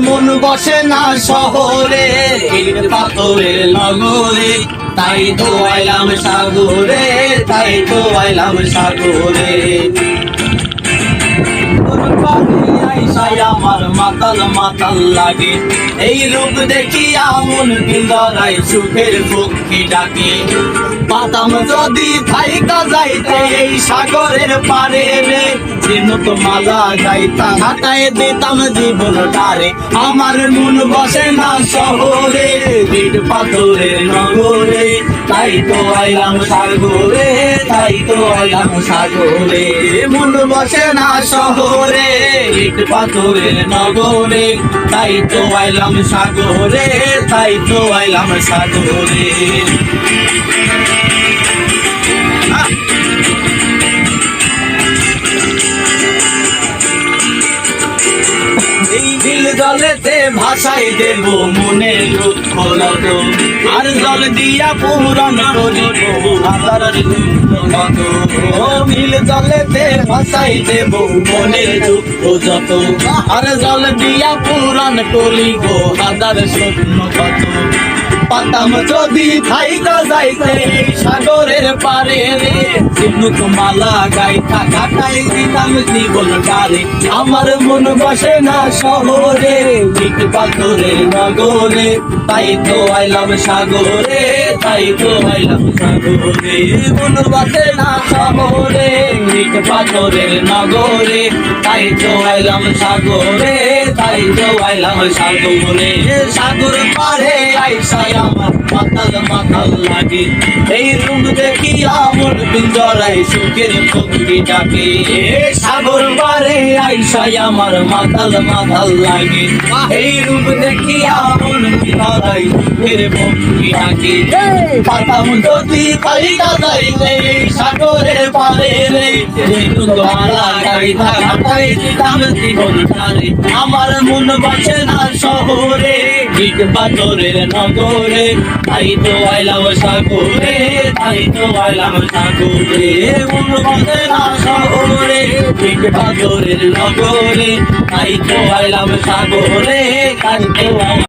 মন বসে না শহরে, ইট পাথরের নগরে, তাই তো আইলাম সাগরে, তাই তো আইলাম সাগরে। আমার মাতাল মাতাল লাগে, এই রূপ দেখিয়া মন পিঞ্জরায় সুখের পক্ষী ডাকে। পাতাম যদি থাইকা যাইতে এই সাগরের পারে রে, চিনত মালা গাইতা হাতায় দিতাম জীবন টারে। আমার মন বসে না শহরে, ইট পাথরের নগরে, তাই তো আইলাম সাগরে, তাই তো আইলাম সাগরে। মন বসে না শহরে, ইট পাথরের নগরে, তাই তো আইলাম সাগরে, তাই তো আইলাম সাগরে। এই নীল জলেতে ভাসাই দেব মনের দুঃখ নত, আর জল দিয়া পূরণ করিব হাজার নত। নীল জলেতে ভাসাই দেব মনের দুঃখ যত, আর জল দিয়া পূরণ করিব হাজার স্বপ্ন কত। পাতাম যদি থাইকা যাইতে সাগরের পারে রে, চিনুক মালা গাইতা কাটাই দিতাম জীবন টারে। আমার মন বসে না শহরে, ইট পাথরের নগরে, তাই তো আইলাম সাগরে, তাই তো আইলাম সাগরে। মন বসে না শহরে, ইট পাথরের নগরে, তাই তো আইলাম সাগরে, তাই তো আইলাম সাগরে। সাগর পারে আইসাই আমার মাতাল মাতাল লাগে, এই রূপ দেখিয়া মন পিঞ্জরায় সুখের পক্ষী ডাকে। সাগর পারে আইসাই আমার মাতাল মাতাল লাগে, এই রূপ দেখিয়া মন পিঞ্জরায় সুখের পক্ষী ডাকে। পাতাম যদি থাইকা যাইতে সাগরের পারে রে, মালা গাইতা কাটাই দিতাম জীবন টারে। আমার মন বসে না শহরে, ইট পাথরের নগরে, তাই তো আইলাম সাগরে, তাই তো আইলাম সাগরে। মন বসে না শহরে, ইট পাথরের নগরে, তাই তো আইলাম সাগরে, তাই তো